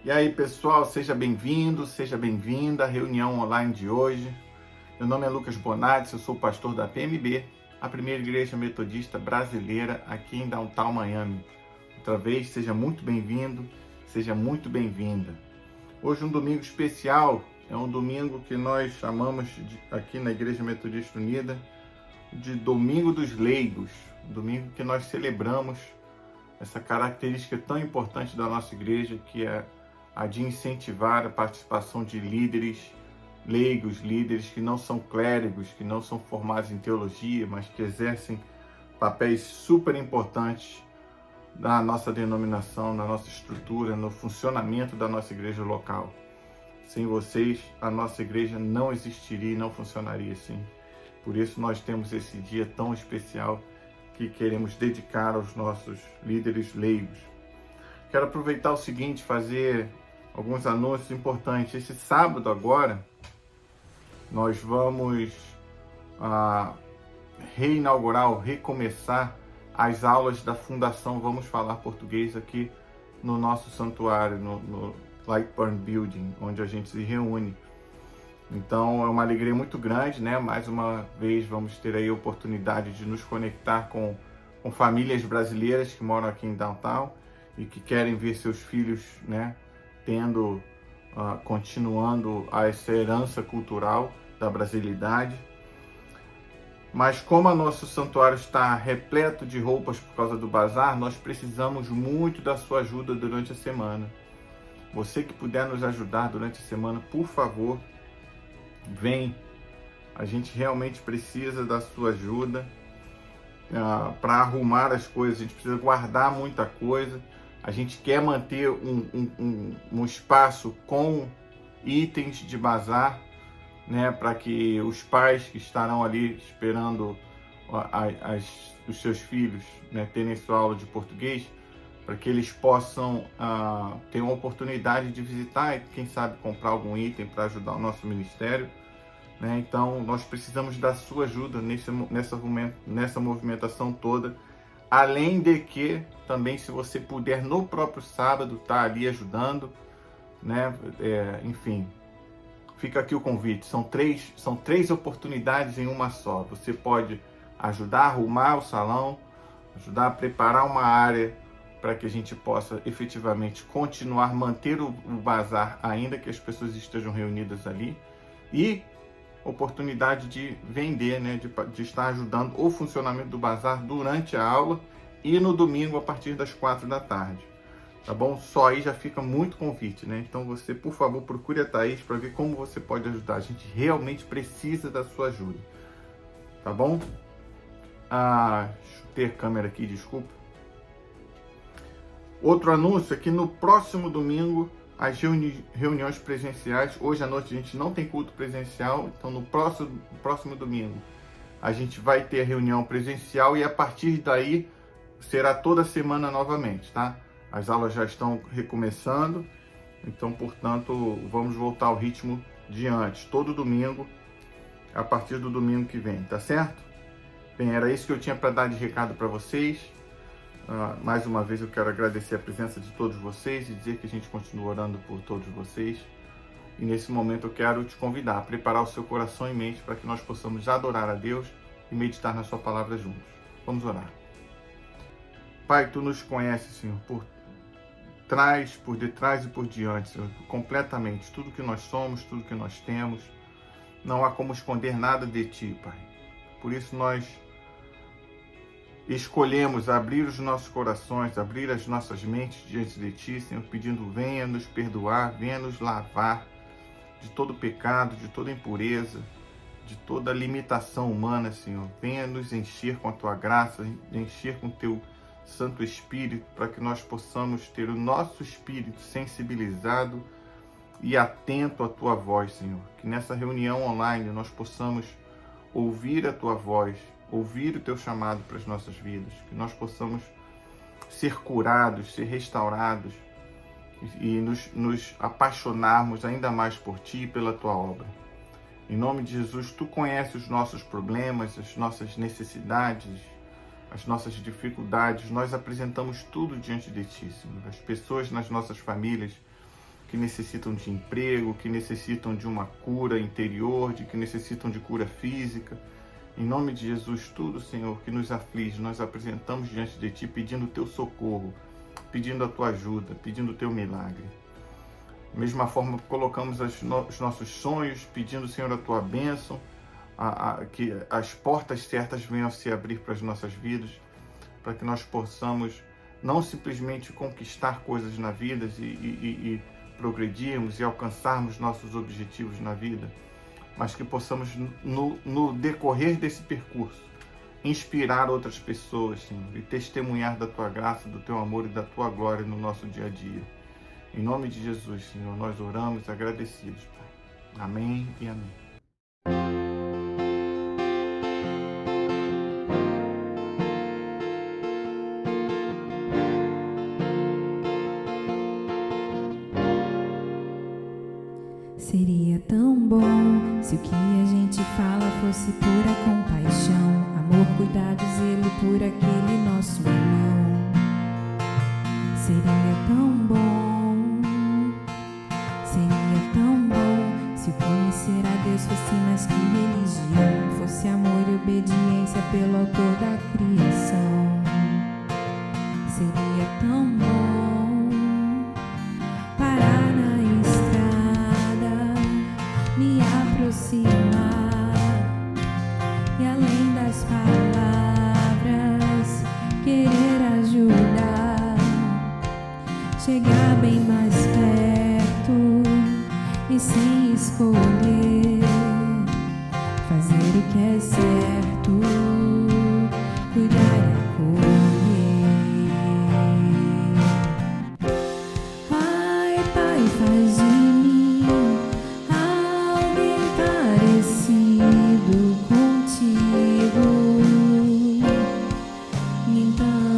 E aí, pessoal, seja bem-vindo, seja bem-vinda à reunião online de hoje. Meu nome é Lucas Bonatti, eu sou pastor da PMB, a primeira igreja metodista brasileira aqui em Downtown Miami. Outra vez, seja muito bem-vindo, seja muito bem-vinda. Hoje um domingo especial, é um domingo que nós chamamos aqui na Igreja Metodista Unida de Domingo dos Leigos, um domingo que nós celebramos essa característica tão importante da nossa igreja, que é a de incentivar a participação de líderes leigos, líderes que não são clérigos, que não são formados em teologia, mas que exercem papéis super importantes na nossa denominação, na nossa estrutura, no funcionamento da nossa igreja local. Sem vocês, a nossa igreja não existiria e não funcionaria assim. Por isso nós temos esse dia tão especial que queremos dedicar aos nossos líderes leigos. Quero aproveitar o seguinte, fazer alguns anúncios importantes. Esse sábado agora, nós vamos recomeçar as aulas da Fundação Vamos Falar Português aqui no nosso santuário, no Lightburn Building, onde a gente se reúne. Então é uma alegria muito grande, né? Mais uma vez vamos ter aí a oportunidade de nos conectar com famílias brasileiras que moram aqui em Downtown e que querem ver seus filhos, né, continuando essa herança cultural da brasilidade. Mas como o nosso santuário está repleto de roupas por causa do bazar, nós precisamos muito da sua ajuda durante a semana. Você que puder nos ajudar durante a semana, por favor, vem. A gente realmente precisa da sua ajuda para arrumar as coisas. A gente precisa guardar muita coisa. A gente quer manter um espaço com itens de bazar, né, para que os pais que estarão ali esperando os seus filhos, né, terem sua aula de português, para que eles possam ter uma oportunidade de visitar e, quem sabe, comprar algum item para ajudar o nosso ministério, né? Então, nós precisamos da sua ajuda nessa movimentação toda. Além de que, também, se você puder, no próprio sábado, tá ali ajudando, né? Enfim, fica aqui o convite. São três oportunidades em uma só. Você pode ajudar a arrumar o salão, ajudar a preparar uma área para que a gente possa efetivamente continuar, manter o bazar, ainda que as pessoas estejam reunidas ali, e oportunidade de vender, né, de estar ajudando o funcionamento do bazar durante a aula e no domingo a partir das 4 da tarde, tá bom? Só aí já fica muito convite, né? Então você, por favor, procure a Thaís para ver como você pode ajudar. A gente realmente precisa da sua ajuda, tá bom? Deixa eu ter câmera aqui, desculpa. Outro anúncio é que no próximo domingo, as reuniões presenciais, hoje à noite a gente não tem culto presencial, então no próximo domingo a gente vai ter a reunião presencial e a partir daí será toda semana novamente, tá? As aulas já estão recomeçando, então, portanto, vamos voltar ao ritmo de antes, todo domingo, a partir do domingo que vem, tá certo? Bem, era isso que eu tinha para dar de recado para vocês. Mais uma vez eu quero agradecer a presença de todos vocês e dizer que a gente continua orando por todos vocês. E nesse momento eu quero te convidar a preparar o seu coração e mente para que nós possamos adorar a Deus e meditar na sua palavra juntos. Vamos orar. Pai, Tu nos conheces, Senhor, por trás, por detrás e por diante, Senhor, completamente. Tudo que nós somos, tudo que nós temos. Não há como esconder nada de Ti, Pai. Por isso nós escolhemos abrir os nossos corações, abrir as nossas mentes diante de Ti, Senhor, pedindo: venha nos perdoar, venha nos lavar de todo pecado, de toda impureza, de toda limitação humana, Senhor. Venha nos encher com a Tua graça, encher com o Teu Santo Espírito, para que nós possamos ter o nosso espírito sensibilizado e atento à Tua voz, Senhor. Que nessa reunião online nós possamos ouvir a Tua voz, ouvir o Teu chamado para as nossas vidas, que nós possamos ser curados, ser restaurados e nos apaixonarmos ainda mais por Ti e pela Tua obra. Em nome de Jesus, Tu conheces os nossos problemas, as nossas necessidades, as nossas dificuldades. Nós apresentamos tudo diante de Ti, Senhor. As pessoas nas nossas famílias, que necessitam de emprego, que necessitam de uma cura interior, que necessitam de cura física. Em nome de Jesus, tudo, Senhor, que nos aflige, nós apresentamos diante de Ti, pedindo o Teu socorro, pedindo a Tua ajuda, pedindo o Teu milagre. Da mesma forma, colocamos os nossos sonhos, pedindo, Senhor, a Tua bênção, que as portas certas venham a se abrir para as nossas vidas, para que nós possamos não simplesmente conquistar coisas na vida e progredirmos e alcançarmos nossos objetivos na vida, mas que possamos, no decorrer desse percurso, inspirar outras pessoas, Senhor, e testemunhar da Tua graça, do Teu amor e da Tua glória no nosso dia a dia. Em nome de Jesus, Senhor, nós oramos agradecidos, Pai. Amém e amém. Seria tão bom se o que a gente fala fosse pura compaixão, amor, cuidado, zelo por aquele nosso irmão. Seria tão bom, seria tão bom se o conhecer a Deus fosse mais que religião, fosse amor e obediência pelo autor da criação. Seria tão bom parar na me aproximar e além das palavras querer ajudar, chegar bem mais perto e sem escolher fazer o que é certo, cuidar e acolher. Ai, Pai, faz de mim contigo. Então,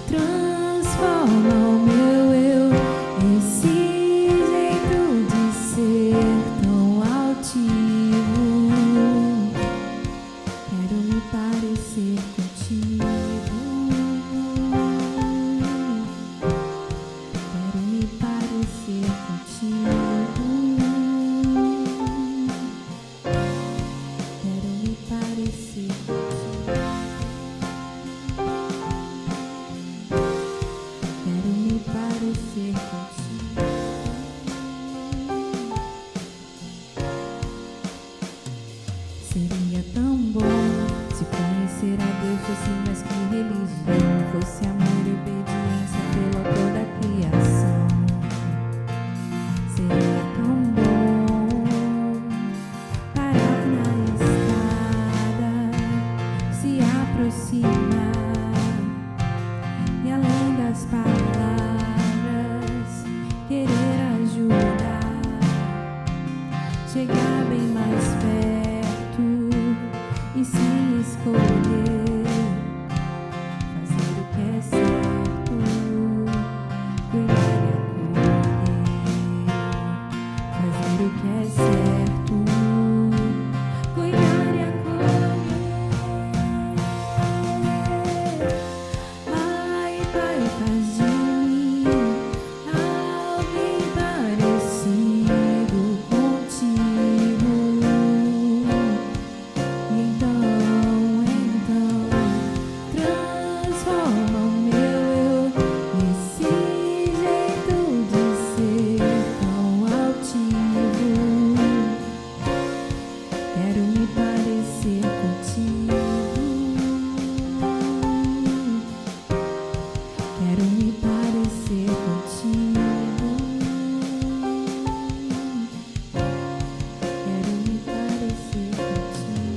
transforma o meu eu, esse jeito de ser tão altivo. Quero me parecer contigo. Quero me parecer contigo. Seria tão bom se conhecer a Deus fosse mais que religião, fosse amor e obediência pelo autor da criação. Seria tão bom parar na estrada, se aproximar e além das palavras querer ajudar, chegar bem mais perto e sem escolher fazer o que é certo, cuidar e acolher, fazer o que é certo, cuidar e acolher. Ai, Pai, faz de mim alguém parecido contigo. Então, transforma o meu eu, esse jeito de ser tão altivo. Quero me parecer contigo. Quero me parecer contigo. Quero me parecer contigo.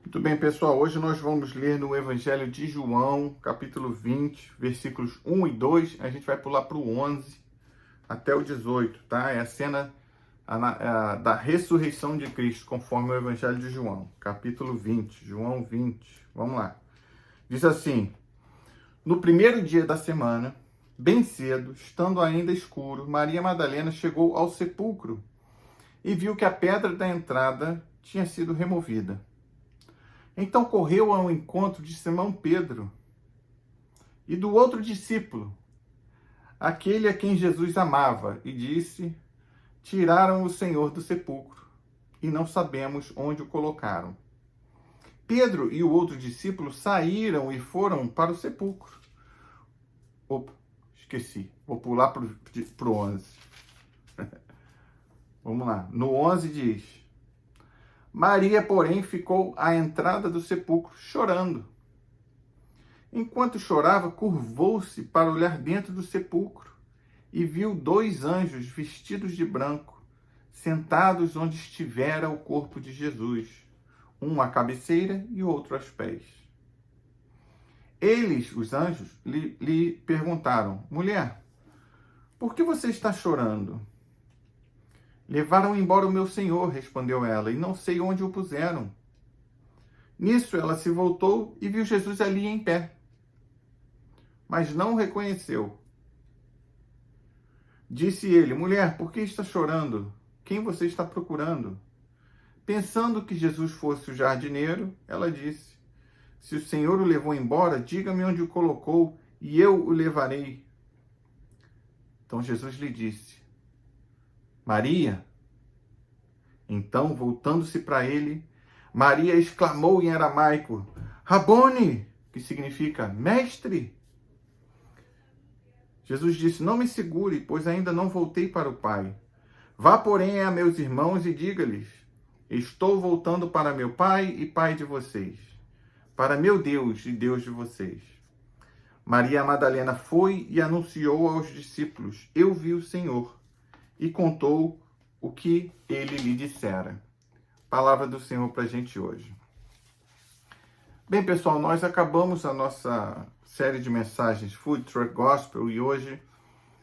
Muito bem, pessoal, hoje nós vamos ler no Evangelho de João, capítulo 20, versículos 1 e 2, a gente vai pular para o 11 até o 18, tá? É a cena da ressurreição de Cristo, conforme o Evangelho de João, capítulo 20, João 20, vamos lá. Diz assim: no primeiro dia da semana, Bem cedo, estando ainda escuro, Maria Madalena chegou ao sepulcro e viu que a pedra da entrada tinha sido removida. Então correu ao encontro de Simão Pedro e do outro discípulo, aquele a quem Jesus amava, e disse: Tiraram o Senhor do sepulcro e não sabemos onde o colocaram. Pedro e o outro discípulo saíram e foram para o sepulcro. Opa, esqueci. Vou pular para o 11. Vamos lá. No 11 diz: Maria, porém, ficou à entrada do sepulcro, chorando. Enquanto chorava, curvou-se para olhar dentro do sepulcro e viu 2 anjos vestidos de branco, sentados onde estivera o corpo de Jesus, um à cabeceira e outro aos pés. Eles, os anjos, lhe perguntaram: Mulher, por que você está chorando? Levaram embora o meu senhor, respondeu ela, e não sei onde o puseram. Nisso ela se voltou e viu Jesus ali em pé, mas não o reconheceu. Disse ele: Mulher, por que está chorando? Quem você está procurando? Pensando que Jesus fosse o jardineiro, ela disse: Se o Senhor o levou embora, diga-me onde o colocou e eu o levarei. Então Jesus lhe disse: Maria. Então, voltando-se para ele, Maria exclamou em aramaico: Rabone, que significa mestre. Jesus disse: Não me segure, pois ainda não voltei para o Pai. Vá, porém, a meus irmãos e diga-lhes: Estou voltando para meu Pai e Pai de vocês, para meu Deus e Deus de vocês. Maria Madalena foi e anunciou aos discípulos: Eu vi o Senhor, e contou o que ele lhe dissera. Palavra do Senhor para a gente hoje. Bem, pessoal, nós acabamos a nossa série de mensagens Food Truck Gospel e hoje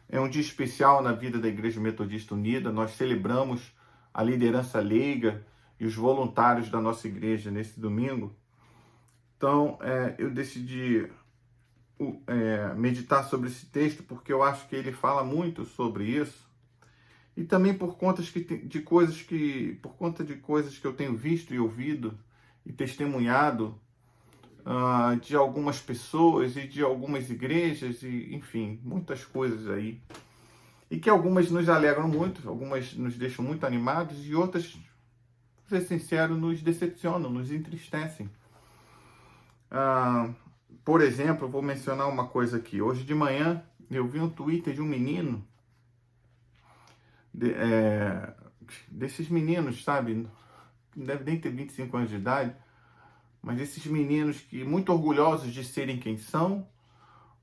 é um dia especial na vida da Igreja Metodista Unida. Nós celebramos a liderança leiga e os voluntários da nossa igreja nesse domingo. Então, eu decidi meditar sobre esse texto porque eu acho que ele fala muito sobre isso. E também por conta de coisas que eu tenho visto e ouvido e testemunhado de algumas pessoas e de algumas igrejas, e enfim, muitas coisas aí. E que algumas nos alegram muito, algumas nos deixam muito animados e outras, para ser sincero, nos decepcionam, nos entristecem. Por exemplo, vou mencionar uma coisa aqui. Hoje de manhã eu vi um Twitter de um menino, desses meninos, sabe, não deve nem ter 25 anos de idade, mas esses meninos que muito orgulhosos de serem quem são,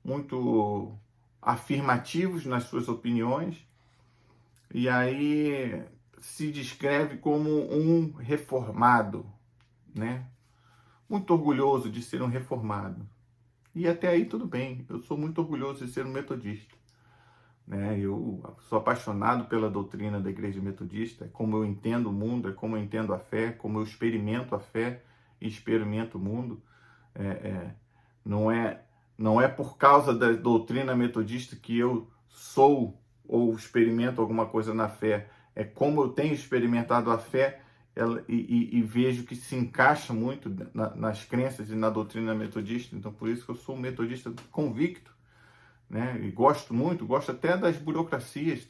muito afirmativos nas suas opiniões, e aí se descreve como um reformado, né? Muito orgulhoso de ser um reformado. E até aí tudo bem, eu sou muito orgulhoso de ser um metodista. Eu sou apaixonado pela doutrina da Igreja Metodista, é como eu entendo o mundo, é como eu entendo a fé, como eu experimento a fé e experimento o mundo. Não é por causa da doutrina metodista que eu sou ou experimento alguma coisa na fé, é como eu tenho experimentado a fé e vejo que se encaixa muito nas crenças e na doutrina metodista. Então, por isso que eu sou um metodista convicto. E gosto até das burocracias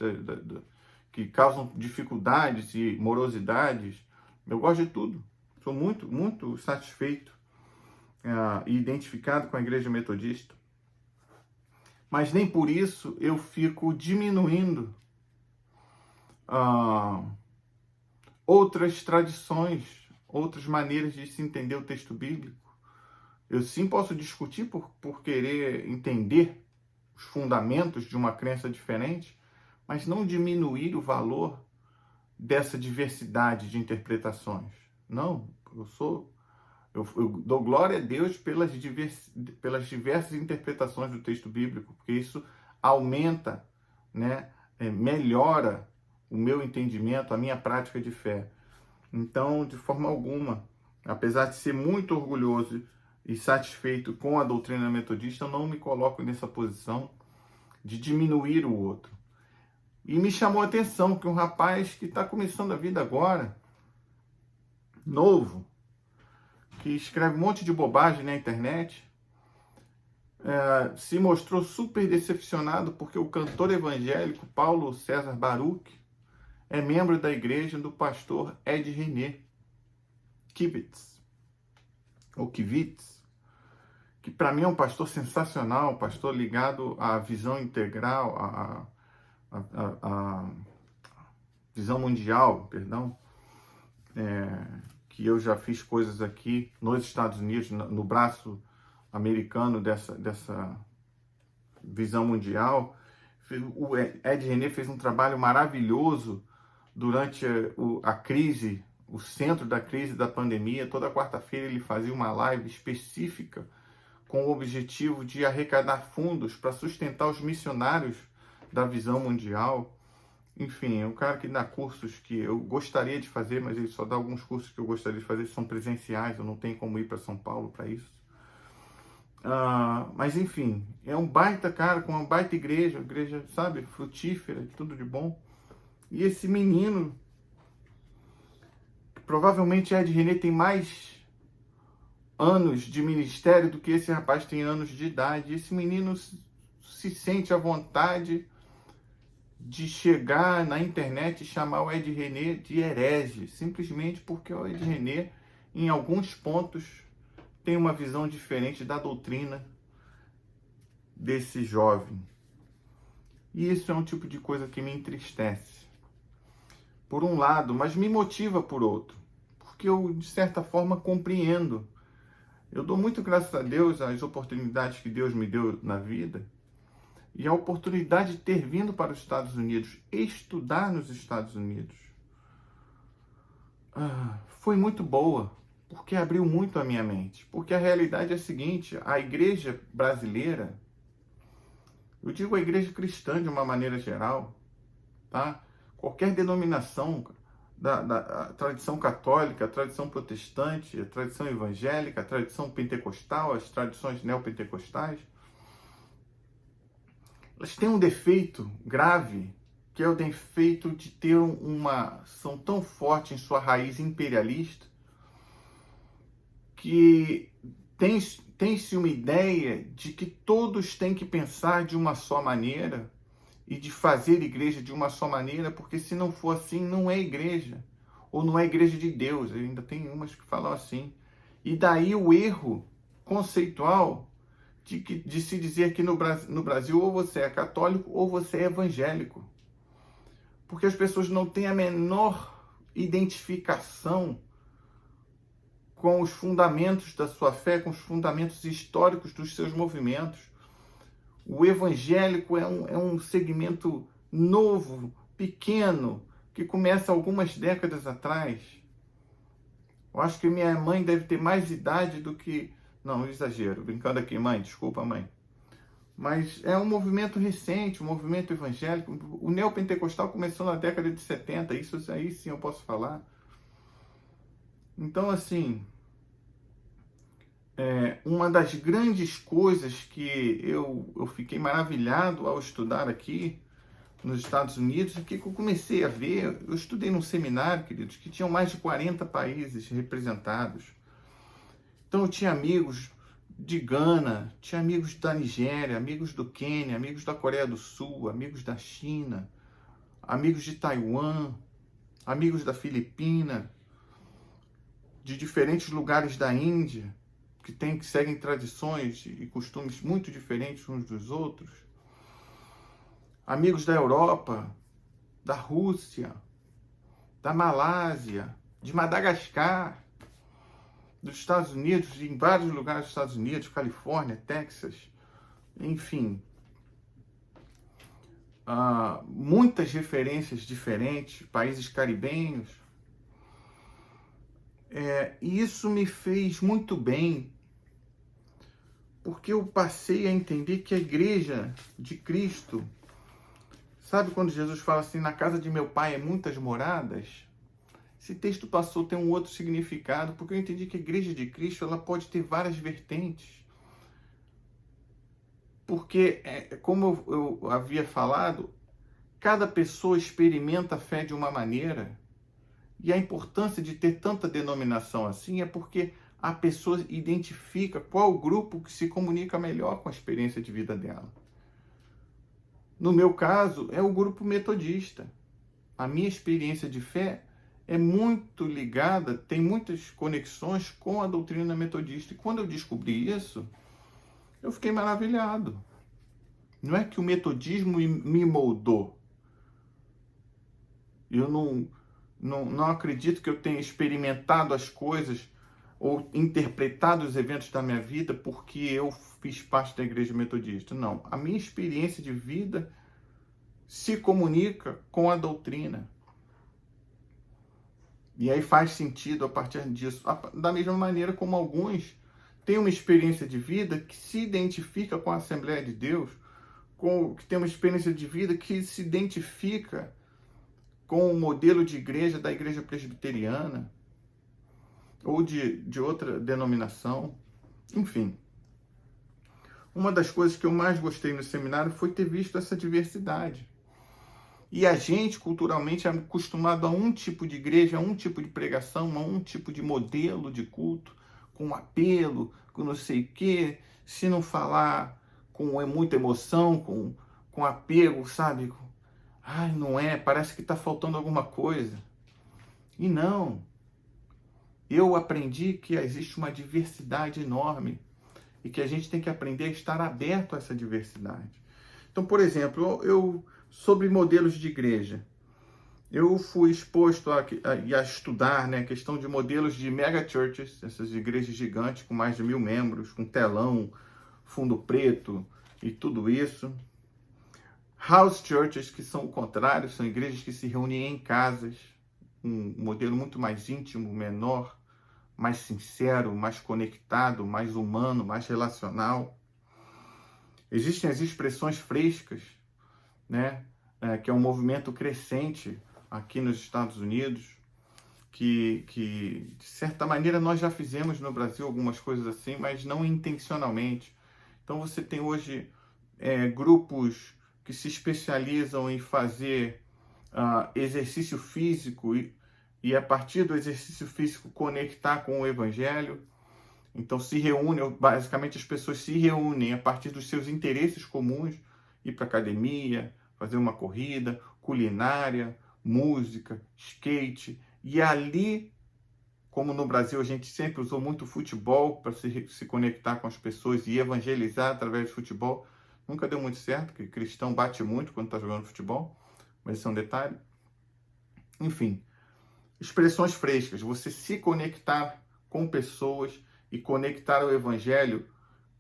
que causam dificuldades e morosidades. Eu gosto de tudo. Sou muito, muito satisfeito e identificado com a Igreja Metodista. Mas nem por isso eu fico diminuindo outras tradições, outras maneiras de se entender o texto bíblico. Eu sim posso discutir por querer entender os fundamentos de uma crença diferente, mas não diminuir o valor dessa diversidade de interpretações. Não, eu dou glória a Deus pelas diversas interpretações do texto bíblico, porque isso aumenta, melhora o meu entendimento, a minha prática de fé. Então, de forma alguma, apesar de ser muito orgulhoso e satisfeito com a doutrina metodista, eu não me coloco nessa posição de diminuir o outro. E me chamou a atenção que um rapaz que está começando a vida agora, novo, que escreve um monte de bobagem na internet, se mostrou super decepcionado porque o cantor evangélico Paulo César Baruch é membro da igreja do pastor Ed René Kivitz, ou Kivitz, que para mim é um pastor sensacional, um pastor ligado à visão integral, à visão mundial, perdão, que eu já fiz coisas aqui nos Estados Unidos, no braço americano dessa visão mundial. O Ed René fez um trabalho maravilhoso durante a crise, o centro da crise da pandemia. Toda quarta-feira ele fazia uma live específica com o objetivo de arrecadar fundos para sustentar os missionários da visão mundial. Enfim, é um cara que dá cursos que eu gostaria de fazer, mas ele só dá alguns cursos que eu gostaria de fazer, são presenciais, eu não tenho como ir para São Paulo para isso. Mas enfim, é um baita cara, com uma baita igreja, sabe, frutífera, tudo de bom. E esse menino, provavelmente Ed René tem mais anos de ministério do que esse rapaz tem anos de idade. E esse menino se sente à vontade de chegar na internet e chamar o Ed René de herege, simplesmente porque o Ed René, em alguns pontos, tem uma visão diferente da doutrina desse jovem. E isso é um tipo de coisa que me entristece, por um lado, mas me motiva por outro, porque eu, de certa forma, compreendo. Eu dou muito graças a Deus às oportunidades que Deus me deu na vida, e a oportunidade de ter vindo para os Estados Unidos, estudar nos Estados Unidos, foi muito boa, porque abriu muito a minha mente. Porque a realidade é a seguinte: a igreja brasileira, eu digo a igreja cristã de uma maneira geral, tá? Qualquer denominação, da tradição católica, a tradição protestante, a tradição evangélica, a tradição pentecostal, as tradições neopentecostais, elas têm um defeito grave, que é o defeito de ter são tão forte em sua raiz imperialista, que tem-se uma ideia de que todos têm que pensar de uma só maneira e de fazer igreja de uma só maneira, porque se não for assim, não é igreja, ou não é igreja de Deus. Ainda tem umas que falam assim. E daí o erro conceitual de se dizer que no Brasil ou você é católico ou você é evangélico. Porque as pessoas não têm a menor identificação com os fundamentos da sua fé, com os fundamentos históricos dos seus movimentos. O evangélico é um segmento novo, pequeno, que começa algumas décadas atrás. Eu acho que minha mãe deve ter mais idade do que... Não, exagero, brincando aqui, mãe, desculpa, mãe. Mas é um movimento recente, um movimento evangélico. O neopentecostal começou na década de 70, isso aí sim eu posso falar. Então, assim, uma das grandes coisas que eu fiquei maravilhado ao estudar aqui nos Estados Unidos, é que eu comecei a ver, eu estudei num seminário, queridos, que tinham mais de 40 países representados. Então eu tinha amigos de Gana, tinha amigos da Nigéria, amigos do Quênia, amigos da Coreia do Sul, amigos da China, amigos de Taiwan, amigos da Filipina, de diferentes lugares da Índia, que seguem tradições e costumes muito diferentes uns dos outros. Amigos da Europa, da Rússia, da Malásia, de Madagascar, dos Estados Unidos, em vários lugares dos Estados Unidos, Califórnia, Texas, enfim. Muitas referências diferentes, países caribenhos. E isso me fez muito bem, porque eu passei a entender que a igreja de Cristo, sabe quando Jesus fala assim, na casa de meu pai há muitas moradas? Esse texto passou a ter um outro significado, porque eu entendi que a igreja de Cristo ela pode ter várias vertentes. Porque, como eu havia falado, cada pessoa experimenta a fé de uma maneira, e a importância de ter tanta denominação assim é porque a pessoa identifica qual o grupo que se comunica melhor com a experiência de vida dela. No meu caso, é o grupo metodista. A minha experiência de fé é muito ligada, tem muitas conexões com a doutrina metodista. E quando eu descobri isso, eu fiquei maravilhado. Não é que o metodismo me moldou. Eu não acredito que eu tenha experimentado as coisas ou interpretado os eventos da minha vida porque eu fiz parte da igreja metodista. Não. A minha experiência de vida se comunica com a doutrina. E aí faz sentido a partir disso. Da mesma maneira como alguns têm uma experiência de vida que se identifica com a Assembleia de Deus, que tem uma experiência de vida que se identifica com o modelo de igreja da igreja presbiteriana ou de outra denominação. Enfim, uma das coisas que eu mais gostei no seminário foi ter visto essa diversidade. E a gente, culturalmente, é acostumado a um tipo de igreja, a um tipo de pregação, a um tipo de modelo de culto, com apelo, com não sei o quê. Se não falar com muita emoção, com apego, sabe? Ai, não é, parece que está faltando alguma coisa. E não. Eu aprendi que existe uma diversidade enorme e que a gente tem que aprender a estar aberto a essa diversidade. Então, por exemplo, sobre modelos de igreja, eu fui exposto a estudar, né, a questão de modelos de mega churches, essas igrejas gigantes com mais de 1.000 membros, com telão, fundo preto e tudo isso. House churches, que são o contrário, são igrejas que se reúnem em casas, um modelo muito mais íntimo, menor, mais sincero, mais conectado, mais humano, mais relacional. Existem as expressões frescas, né? Que é um movimento crescente aqui nos Estados Unidos, que de certa maneira nós já fizemos no Brasil algumas coisas assim, mas não intencionalmente. Então você tem hoje grupos que se especializam em fazer exercício físico e a partir do exercício físico conectar com o evangelho. Então se reúnem, basicamente as pessoas se reúnem a partir dos seus interesses comuns, ir para academia, fazer uma corrida, culinária, música, skate, e ali, como no Brasil a gente sempre usou muito futebol para se conectar com as pessoas e evangelizar através de futebol, nunca deu muito certo, porque cristão bate muito quando está jogando futebol, mas isso é um detalhe. Enfim, expressões frescas, você se conectar com pessoas e conectar o evangelho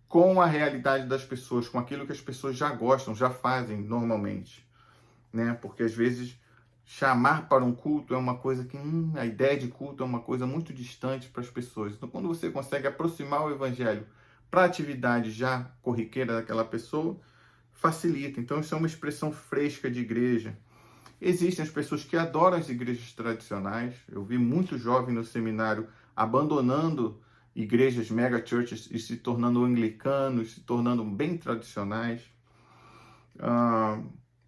com a realidade das pessoas, com aquilo que as pessoas já gostam, já fazem normalmente, né? Porque às vezes chamar para um culto é uma coisa que a ideia de culto é uma coisa muito distante para as pessoas. Então, quando você consegue aproximar o evangelho para a atividade já corriqueira daquela pessoa, facilita. Então, isso é uma expressão fresca de igreja. Existem as pessoas que adoram as igrejas tradicionais. Eu vi muito jovem no seminário abandonando igrejas mega churches e se tornando anglicanos, se tornando bem tradicionais.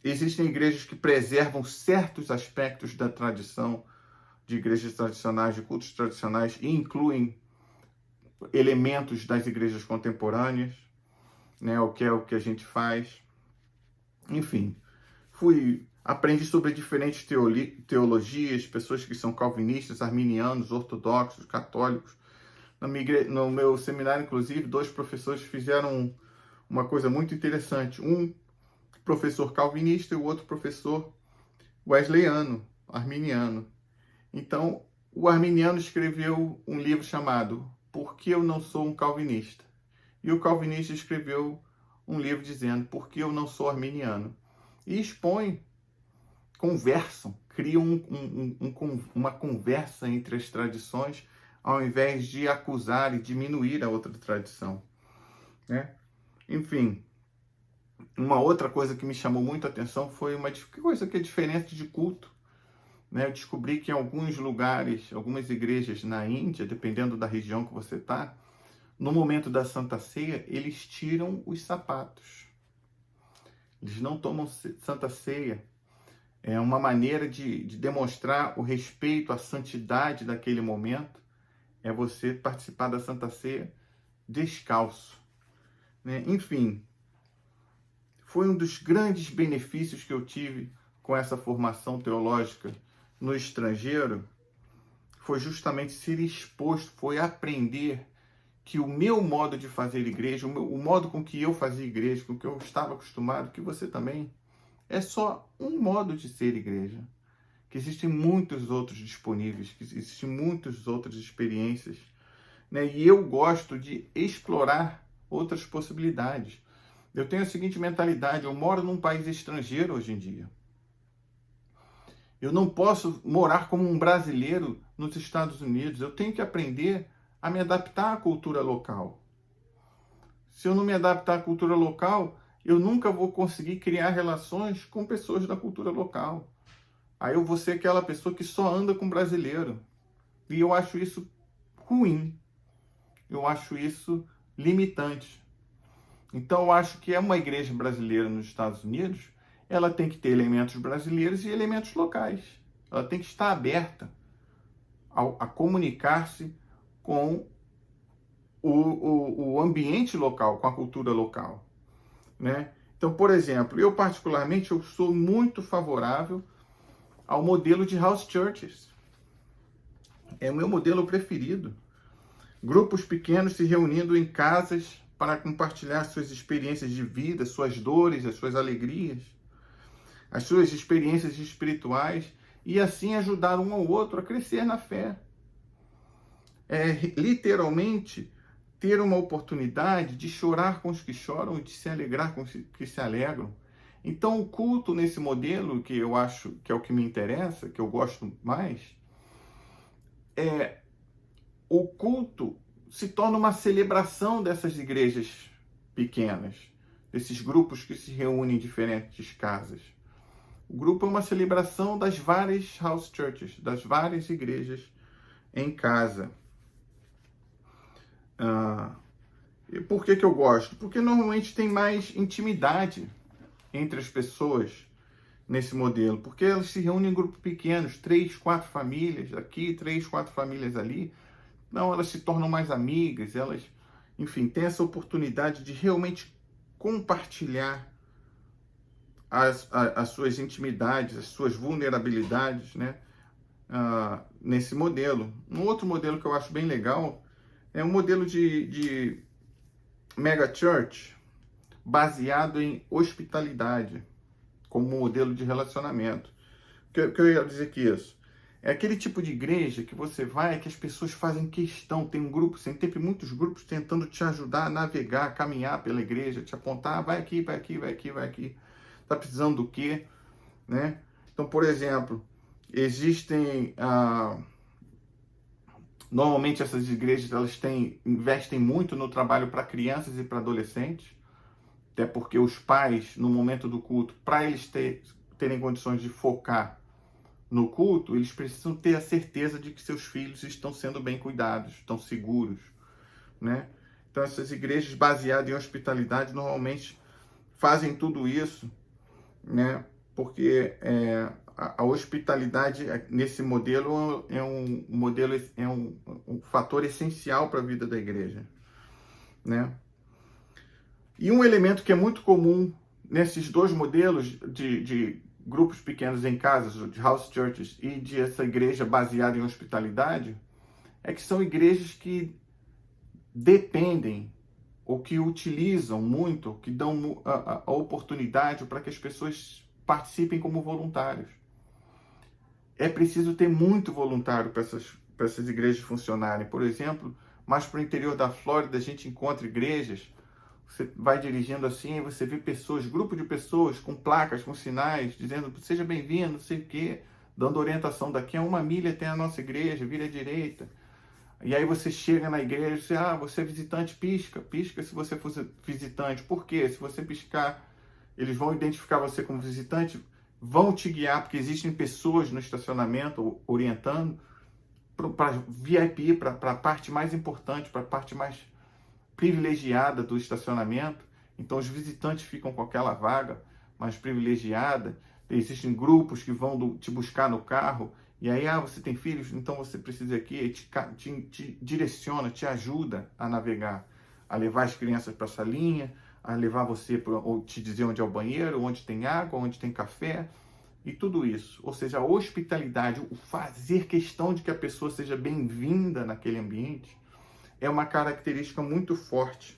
Existem igrejas que preservam certos aspectos da tradição de igrejas tradicionais, de cultos tradicionais, e incluem elementos das igrejas contemporâneas, né, o que a gente faz. Enfim, aprendi sobre diferentes teologias, pessoas que são calvinistas, arminianos, ortodoxos, católicos. No meu seminário, inclusive, 2 professores fizeram uma coisa muito interessante. Um professor calvinista e o outro professor wesleyano, arminiano. Então, o arminiano escreveu um livro chamado Por que eu não sou um calvinista? E o calvinista escreveu um livro dizendo Por que eu não sou arminiano? E expõem, conversam, criam uma conversa entre as tradições, ao invés de acusar e diminuir a outra tradição, né? Enfim, uma outra coisa que me chamou muito a atenção foi uma coisa que é diferente de culto, né? Eu descobri que em alguns lugares, algumas igrejas na Índia, dependendo da região que você está, no momento da Santa Ceia, eles tiram os sapatos. Eles não tomam Santa Ceia. É uma maneira de demonstrar o respeito à santidade daquele momento. É você participar da Santa Ceia descalço, né? Enfim, foi um dos grandes benefícios que eu tive com essa formação teológica no estrangeiro, foi justamente ser exposto, foi aprender que o meu modo de fazer igreja, o modo com que eu fazia igreja, com que eu estava acostumado, que você também, é só um modo de ser igreja. Que existem muitos outros disponíveis, que existem muitas outras experiências, né? E eu gosto de explorar outras possibilidades. Eu tenho a seguinte mentalidade: eu moro num país estrangeiro hoje em dia. Eu não posso morar como um brasileiro nos Estados Unidos. Eu tenho que aprender a me adaptar à cultura local. Se eu não me adaptar à cultura local, eu nunca vou conseguir criar relações com pessoas da cultura local. Aí eu vou ser aquela pessoa que só anda com brasileiro. E eu acho isso ruim. Eu acho isso limitante. Então eu acho que uma igreja brasileira nos Estados Unidos, ela tem que ter elementos brasileiros e elementos locais. Ela tem que estar aberta a comunicar-se com o ambiente local, com a cultura local, né? Então, por exemplo, eu particularmente eu sou muito favorável ao modelo de house churches. É o meu modelo preferido. Grupos pequenos se reunindo em casas para compartilhar suas experiências de vida, suas dores, as suas alegrias, as suas experiências espirituais, e assim ajudar um ao outro a crescer na fé. É literalmente ter uma oportunidade de chorar com os que choram e de se alegrar com os que se alegram. Então, o culto nesse modelo, que eu acho que é o que me interessa, que eu gosto mais, o culto se torna uma celebração dessas igrejas pequenas, desses grupos que se reúnem em diferentes casas. O grupo é uma celebração das várias house churches, das várias igrejas em casa. E por que eu gosto? Porque normalmente tem mais intimidade entre as pessoas nesse modelo, porque elas se reúnem em grupos pequenos, 3, 4 famílias aqui, 3, 4 famílias ali. Não, elas se tornam mais amigas, elas, enfim, têm essa oportunidade de realmente compartilhar as suas intimidades, as suas vulnerabilidades, né? Nesse modelo. Um outro modelo que eu acho bem legal é um modelo de mega church baseado em hospitalidade como modelo de relacionamento. O que eu ia dizer que isso? É aquele tipo de igreja que você vai, que as pessoas fazem questão, tem um grupo, sempre muitos grupos tentando te ajudar a navegar, a caminhar pela igreja, te apontar, vai aqui, vai aqui, vai aqui, vai aqui. Tá precisando do quê? Né? Então, por exemplo, existem... Normalmente essas igrejas elas investem muito no trabalho para crianças e para adolescentes, até porque os pais, no momento do culto, para eles terem condições de focar no culto, eles precisam ter a certeza de que seus filhos estão sendo bem cuidados, estão seguros, né? Então essas igrejas baseadas em hospitalidade normalmente fazem tudo isso, né? Porque a hospitalidade nesse modelo é um fator essencial para a vida da igreja, né? E um elemento que é muito comum nesses dois modelos de grupos pequenos em casas, de house churches, e de essa igreja baseada em hospitalidade, é que são igrejas que dependem ou que utilizam muito, que dão a oportunidade para que as pessoas participem como voluntários. É preciso ter muito voluntário para essas igrejas funcionarem. Por exemplo, mais para o interior da Flórida, a gente encontra igrejas, você vai dirigindo assim, você vê pessoas, grupo de pessoas com placas, com sinais, dizendo, seja bem-vindo, não sei o quê, dando orientação, daqui a 1 milha tem a nossa igreja, vira à direita. E aí você chega na igreja e você, você é visitante, pisca se você for visitante. Por quê? Se você piscar, eles vão identificar você como visitante, vão te guiar, porque existem pessoas no estacionamento orientando para VIP, para a parte mais importante, para a parte mais privilegiada do estacionamento. Então os visitantes ficam com aquela vaga, mais privilegiada. Existem grupos que vão te buscar no carro, e aí, você tem filhos, então você precisa ir aqui, e te direciona, te ajuda a navegar, a levar as crianças para a salinha, a levar você, ou te dizer onde é o banheiro, onde tem água, onde tem café, e tudo isso. Ou seja, a hospitalidade, o fazer questão de que a pessoa seja bem-vinda naquele ambiente, é uma característica muito forte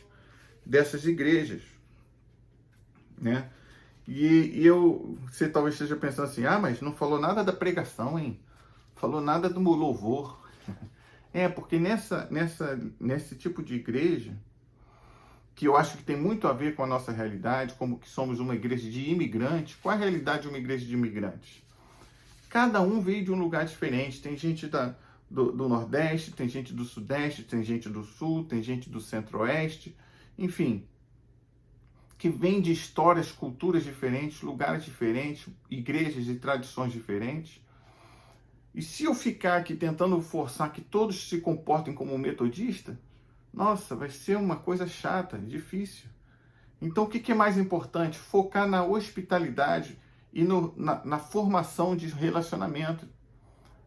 dessas igrejas, né? Você talvez esteja pensando assim, mas não falou nada da pregação, hein? Falou nada do louvor. Porque nesse tipo de igreja, que eu acho que tem muito a ver com a nossa realidade, como que somos uma igreja de imigrantes. Qual é a realidade de uma igreja de imigrantes? Cada um veio de um lugar diferente. Tem gente do Nordeste, tem gente do Sudeste, tem gente do Sul, tem gente do Centro-Oeste, enfim, que vem de histórias, culturas diferentes, lugares diferentes, igrejas e tradições diferentes. E se eu ficar aqui tentando forçar que todos se comportem como metodista, nossa, vai ser uma coisa chata, difícil. Então, o que é mais importante? Focar na hospitalidade e na formação de relacionamento,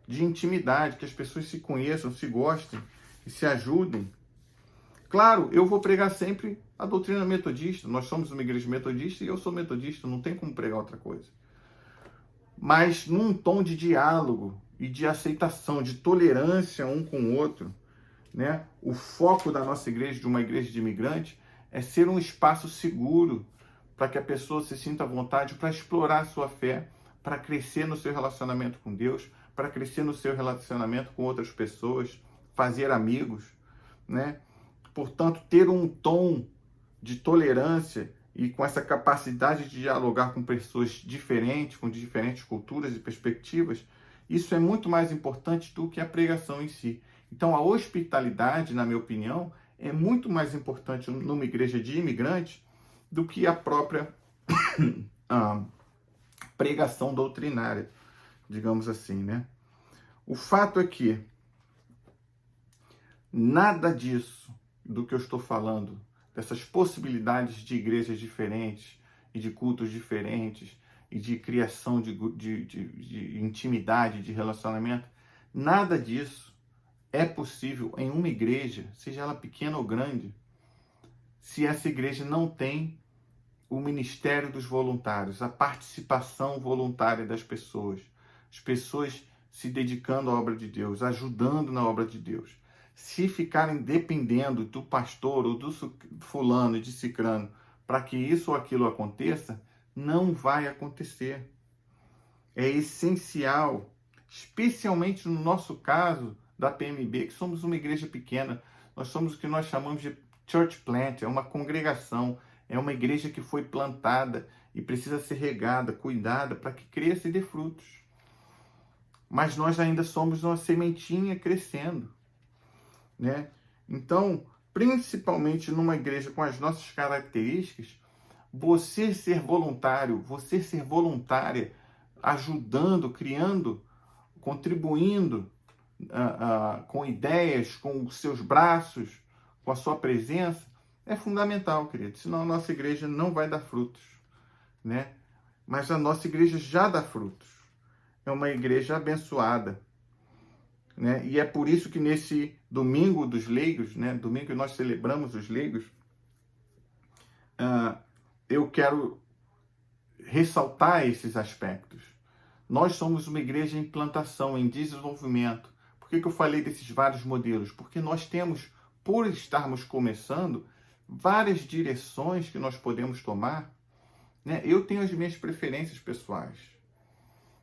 de intimidade, que as pessoas se conheçam, se gostem e se ajudem. Claro, eu vou pregar sempre a doutrina metodista. Nós somos uma igreja metodista e eu sou metodista, não tem como pregar outra coisa. Mas num tom de diálogo e de aceitação, de tolerância um com o outro, né? O foco da nossa igreja, de uma igreja de imigrantes, é ser um espaço seguro para que a pessoa se sinta à vontade para explorar a sua fé, para crescer no seu relacionamento com Deus, para crescer no seu relacionamento com outras pessoas, fazer amigos, né? Portanto, ter um tom de tolerância e com essa capacidade de dialogar com pessoas diferentes, com diferentes culturas e perspectivas, isso é muito mais importante do que a pregação em si. Então, a hospitalidade, na minha opinião, é muito mais importante numa igreja de imigrantes do que a própria pregação doutrinária, digamos assim, né? O fato é que nada disso, do que eu estou falando, dessas possibilidades de igrejas diferentes e de cultos diferentes e de criação de intimidade, de relacionamento, nada disso é possível em uma igreja, seja ela pequena ou grande, se essa igreja não tem o ministério dos voluntários, a participação voluntária das pessoas, as pessoas se dedicando à obra de Deus, ajudando na obra de Deus. Se ficarem dependendo do pastor ou do fulano e de cicrano para que isso ou aquilo aconteça, não vai acontecer. É essencial, especialmente no nosso caso da PMB, que somos uma igreja pequena, nós somos o que nós chamamos de church plant, é uma congregação, é uma igreja que foi plantada e precisa ser regada, cuidada, para que cresça e dê frutos. Mas nós ainda somos uma sementinha crescendo, né? Então, principalmente numa igreja com as nossas características, você ser voluntário, você ser voluntária, ajudando, criando, contribuindo com ideias, com os seus braços, com a sua presença, é fundamental, querido. Senão a nossa igreja não vai dar frutos, né? Mas a nossa igreja já dá frutos. É uma igreja abençoada, né? E é por isso que nesse domingo dos leigos, né? Domingo que nós celebramos os leigos, eu quero ressaltar esses aspectos. Nós somos uma igreja em plantação, em desenvolvimento. Por que eu falei desses vários modelos? Porque nós temos, por estarmos começando, várias direções que nós podemos tomar, né? Eu tenho as minhas preferências pessoais,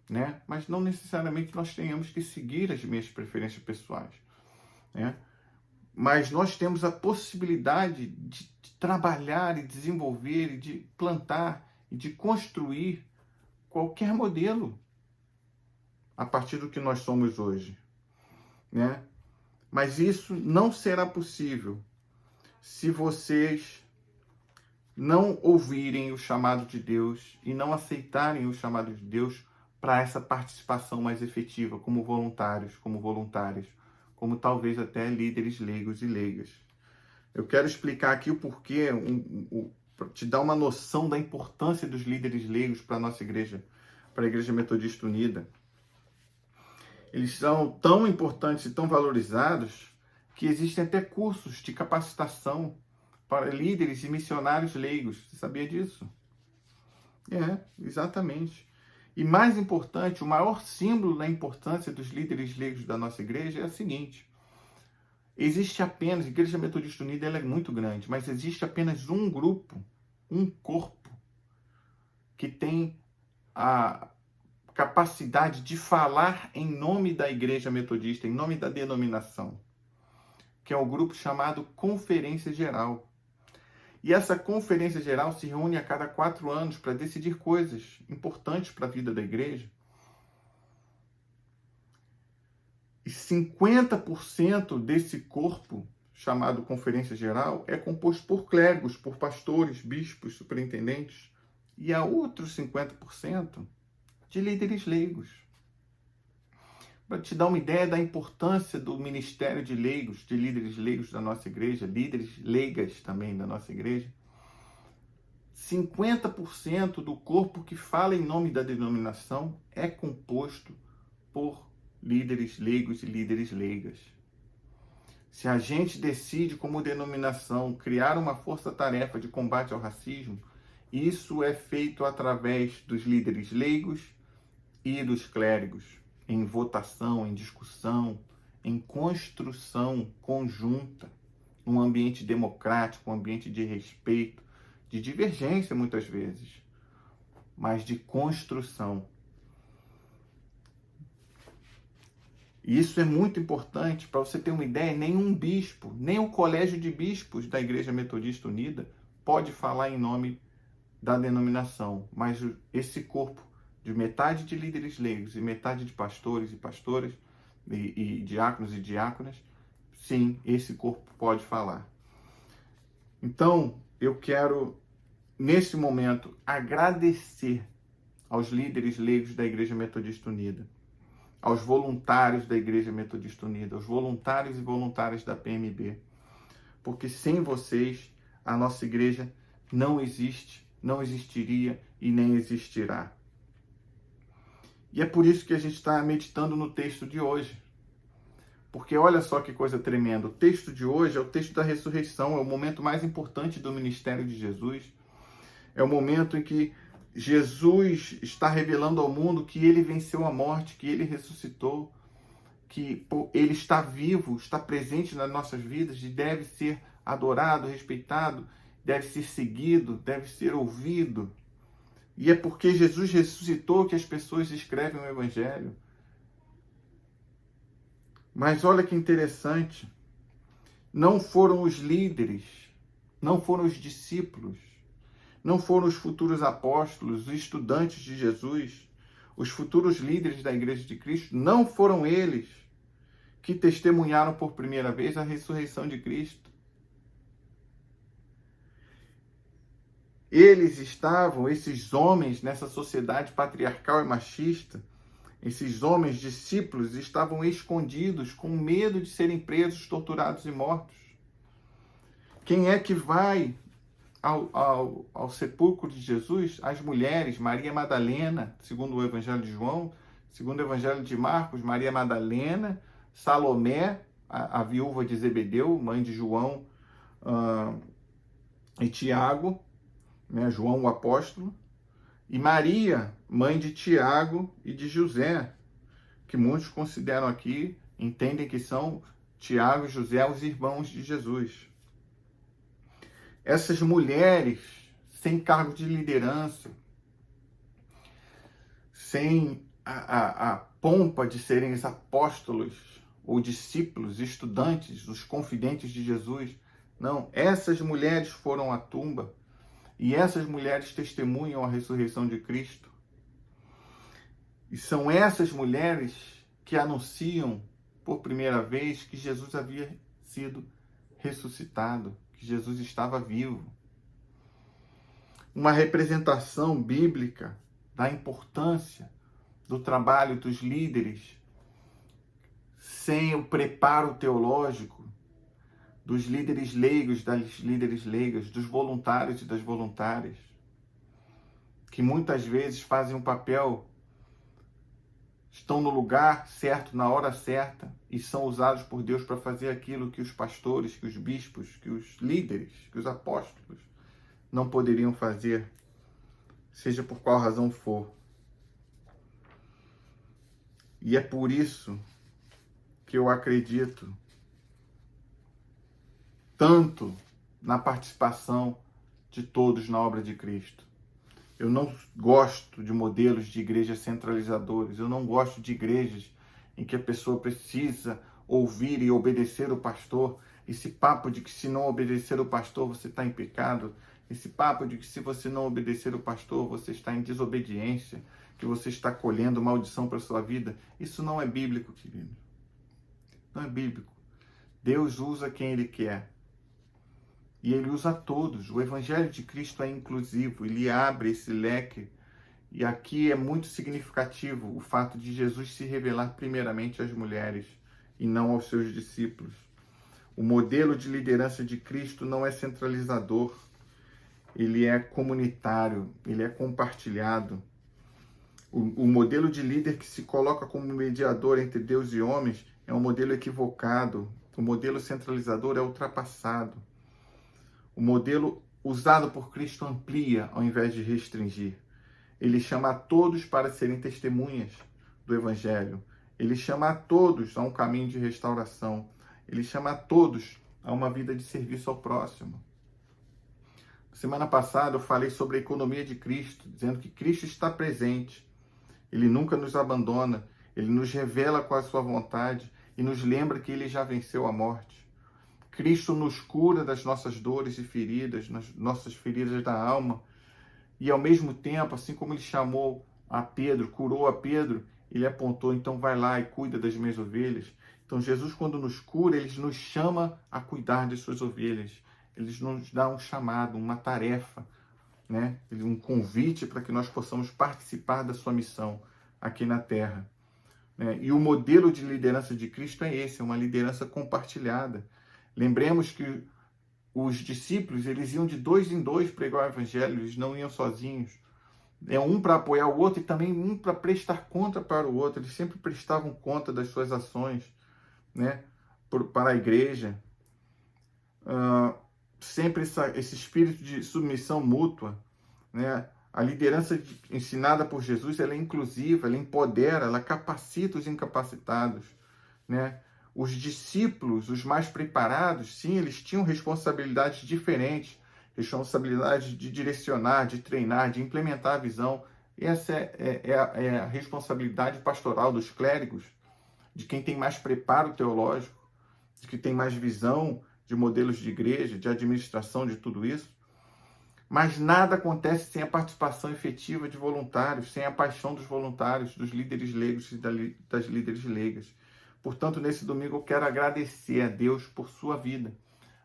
né? Mas não necessariamente nós tenhamos que seguir as minhas preferências pessoais, né? Mas nós temos a possibilidade de trabalhar e desenvolver e de plantar e de construir qualquer modelo a partir do que nós somos hoje, né? Mas isso não será possível se vocês não ouvirem o chamado de Deus e não aceitarem o chamado de Deus para essa participação mais efetiva, como voluntários, como voluntárias, como talvez até líderes leigos e leigas. Eu quero explicar aqui o porquê, para te dar uma noção da importância dos líderes leigos para a nossa igreja, para a Igreja Metodista Unida. Eles são tão importantes e tão valorizados que existem até cursos de capacitação para líderes e missionários leigos. Você sabia disso? Exatamente. E mais importante, o maior símbolo da importância dos líderes leigos da nossa igreja é o seguinte: existe apenas, a Igreja Metodista Unida ela é muito grande, mas existe apenas um grupo, um corpo, que tem a capacidade de falar em nome da Igreja Metodista, em nome da denominação, que é o grupo chamado Conferência Geral. E essa Conferência Geral se reúne a cada 4 anos para decidir coisas importantes para a vida da igreja. E 50% desse corpo, chamado Conferência Geral, é composto por clérigos, por pastores, bispos, superintendentes, e há outros 50% de líderes leigos. Para te dar uma ideia da importância do ministério de leigos, de líderes leigos da nossa igreja, líderes leigas também da nossa igreja, 50% do corpo que fala em nome da denominação é composto por líderes leigos e líderes leigas. Se a gente decide como denominação criar uma força-tarefa de combate ao racismo, isso é feito através dos líderes leigos e dos clérigos, em votação, em discussão, em construção conjunta, um ambiente democrático, um ambiente de respeito, de divergência muitas vezes, mas de construção. E isso é muito importante. Para você ter uma ideia, nenhum bispo, nem o colégio de bispos da Igreja Metodista Unida pode falar em nome da denominação, mas esse corpo de metade de líderes leigos e metade de pastores e pastoras e diáconos e diáconas, sim, esse corpo pode falar. Então, eu quero, nesse momento, agradecer aos líderes leigos da Igreja Metodista Unida, aos voluntários da Igreja Metodista Unida, aos voluntários e voluntárias da PMB, porque sem vocês a nossa igreja não existe, não existiria e nem existirá. E é por isso que a gente está meditando no texto de hoje. Porque olha só que coisa tremenda. O texto de hoje é o texto da ressurreição, é o momento mais importante do ministério de Jesus. É o momento em que Jesus está revelando ao mundo que ele venceu a morte, que ele ressuscitou, que ele está vivo, está presente nas nossas vidas e deve ser adorado, respeitado, deve ser seguido, deve ser ouvido. E é porque Jesus ressuscitou que as pessoas escrevem o Evangelho. Mas olha que interessante, não foram os líderes, não foram os discípulos, não foram os futuros apóstolos, os estudantes de Jesus, os futuros líderes da Igreja de Cristo, não foram eles que testemunharam por primeira vez a ressurreição de Cristo. Eles estavam, esses homens, nessa sociedade patriarcal e machista, esses homens discípulos estavam escondidos com medo de serem presos, torturados e mortos. Quem é que vai ao sepulcro de Jesus? As mulheres, Maria Madalena, segundo o Evangelho de João, segundo o Evangelho de Marcos, Maria Madalena, Salomé, a viúva de Zebedeu, mãe de João e Tiago, né, João o apóstolo, e Maria, mãe de Tiago e de José, que muitos consideram aqui, entendem que são Tiago e José os irmãos de Jesus. Essas mulheres, sem cargo de liderança, sem a pompa de serem os apóstolos ou discípulos, estudantes, os confidentes de Jesus, não, essas mulheres foram à tumba. E essas mulheres testemunham a ressurreição de Cristo. E são essas mulheres que anunciam por primeira vez que Jesus havia sido ressuscitado, que Jesus estava vivo. Uma representação bíblica da importância do trabalho dos líderes sem o preparo teológico dos líderes leigos, das líderes leigas, dos voluntários e das voluntárias, que muitas vezes fazem um papel, estão no lugar certo, na hora certa, e são usados por Deus para fazer aquilo que os pastores, que os bispos, que os líderes, que os apóstolos não poderiam fazer, seja por qual razão for. E é por isso que eu acredito tanto na participação de todos na obra de Cristo. Eu não gosto de modelos de igrejas centralizadores. Eu não gosto de igrejas em que a pessoa precisa ouvir e obedecer o pastor. Esse papo de que se não obedecer o pastor você está em pecado. Esse papo de que se você não obedecer o pastor você está em desobediência, que você está colhendo maldição para a sua vida. Isso não é bíblico, querido. Não é bíblico. Deus usa quem Ele quer. E Ele usa todos. O Evangelho de Cristo é inclusivo. Ele abre esse leque. E aqui é muito significativo o fato de Jesus se revelar primeiramente às mulheres e não aos seus discípulos. O modelo de liderança de Cristo não é centralizador. Ele é comunitário. Ele é compartilhado. O modelo de líder que se coloca como mediador entre Deus e homens é um modelo equivocado. O modelo centralizador é ultrapassado. O modelo usado por Cristo amplia ao invés de restringir. Ele chama a todos para serem testemunhas do Evangelho. Ele chama a todos a um caminho de restauração. Ele chama a todos a uma vida de serviço ao próximo. Semana passada eu falei sobre a economia de Cristo, dizendo que Cristo está presente. Ele nunca nos abandona. Ele nos revela qual é a sua vontade e nos lembra que Ele já venceu a morte. Cristo nos cura das nossas dores e feridas, nas nossas feridas da alma. E ao mesmo tempo, assim como Ele chamou a Pedro, curou a Pedro, Ele apontou, então vai lá e cuida das minhas ovelhas. Então Jesus, quando nos cura, Ele nos chama a cuidar de suas ovelhas. Ele nos dá um chamado, uma tarefa, né? Um convite para que nós possamos participar da sua missão aqui na Terra. E o modelo de liderança de Cristo é esse, é uma liderança compartilhada. Lembremos que os discípulos, eles iam de 2 em 2 pregar o Evangelho, eles não iam sozinhos. É um para apoiar o outro e também um para prestar conta para o outro. Eles sempre prestavam conta das suas ações, né, para a igreja. Sempre esse espírito de submissão mútua, né? A liderança ensinada por Jesus, ela é inclusiva, ela empodera, ela capacita os incapacitados, né? Os discípulos, os mais preparados, sim, eles tinham responsabilidades diferentes, responsabilidade de direcionar, de treinar, de implementar a visão. Essa é a responsabilidade pastoral dos clérigos, de quem tem mais preparo teológico, de quem tem mais visão de modelos de igreja, de administração de tudo isso. Mas nada acontece sem a participação efetiva de voluntários, sem a paixão dos voluntários, dos líderes leigos e das líderes leigas. Portanto, nesse domingo eu quero agradecer a Deus por sua vida,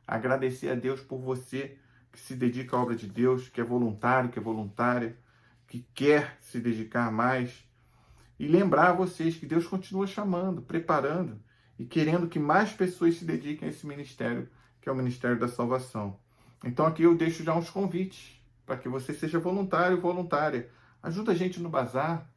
agradecer a Deus por você que se dedica à obra de Deus, que é voluntário, que é voluntária, que quer se dedicar mais, e lembrar a vocês que Deus continua chamando, preparando e querendo que mais pessoas se dediquem a esse ministério, que é o Ministério da Salvação. Então aqui eu deixo já uns convites para que você seja voluntário ou voluntária. Ajuda a gente no bazar,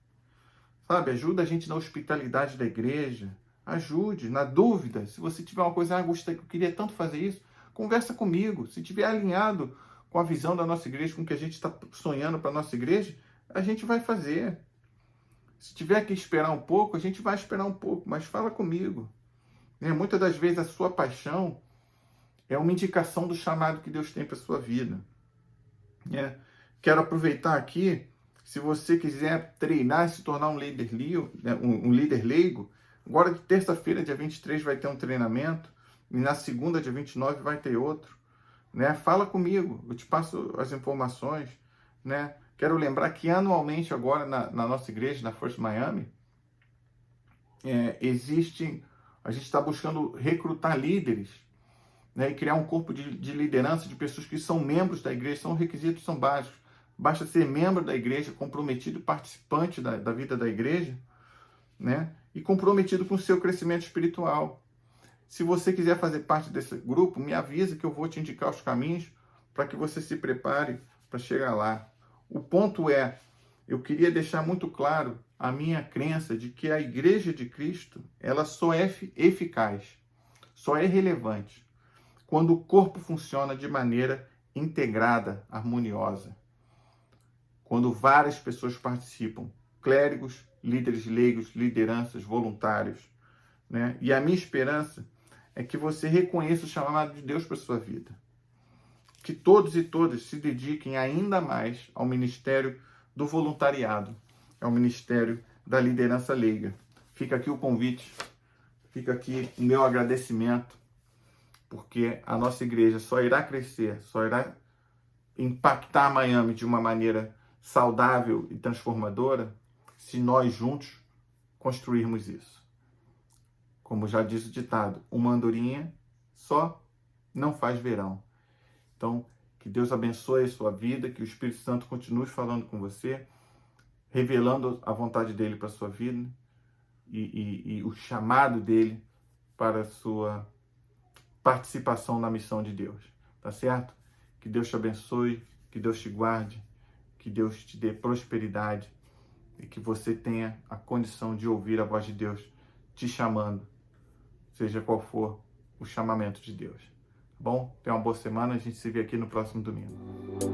sabe? Ajuda a gente na hospitalidade da igreja. Ajude, na dúvida. Se você tiver uma coisa, eu queria tanto fazer isso, conversa comigo. Se tiver alinhado com a visão da nossa igreja, com o que a gente está sonhando para a nossa igreja, a gente vai fazer. Se tiver que esperar um pouco, a gente vai esperar um pouco, mas fala comigo. Muitas das vezes a sua paixão é uma indicação do chamado que Deus tem para a sua vida. Quero aproveitar aqui, se você quiser treinar e se tornar um líder leigo, agora de terça-feira, dia 23, vai ter um treinamento, e na segunda, dia 29, vai ter outro. Fala comigo, eu te passo as informações. Quero lembrar que anualmente agora na nossa igreja, na First Miami, a gente está buscando recrutar líderes, e criar um corpo de liderança de pessoas que são membros da igreja. São requisitos, são básicos. Basta ser membro da igreja, comprometido, participante da vida da igreja, e comprometido com o seu crescimento espiritual. Se você quiser fazer parte desse grupo, me avisa que eu vou te indicar os caminhos para que você se prepare para chegar lá. O ponto é, eu queria deixar muito claro a minha crença de que a Igreja de Cristo, ela só é eficaz, só é relevante quando o corpo funciona de maneira integrada, harmoniosa. Quando várias pessoas participam, clérigos, líderes leigos, lideranças, voluntários, né? E a minha esperança é que você reconheça o chamado de Deus para a sua vida. Que todos e todas se dediquem ainda mais ao ministério do voluntariado, ao ministério da liderança leiga. Fica aqui o convite, fica aqui o meu agradecimento, porque a nossa igreja só irá crescer, só irá impactar Miami de uma maneira saudável e transformadora se nós juntos construirmos isso. Como já diz o ditado, uma andorinha só não faz verão. Então, que Deus abençoe a sua vida, que o Espírito Santo continue falando com você, revelando a vontade dele para a sua vida e o chamado dele para a sua participação na missão de Deus. Tá certo? Que Deus te abençoe, que Deus te guarde, que Deus te dê prosperidade e que você tenha a condição de ouvir a voz de Deus te chamando, seja qual for o chamamento de Deus. Tá bom? Tenha uma boa semana, a gente se vê aqui no próximo domingo.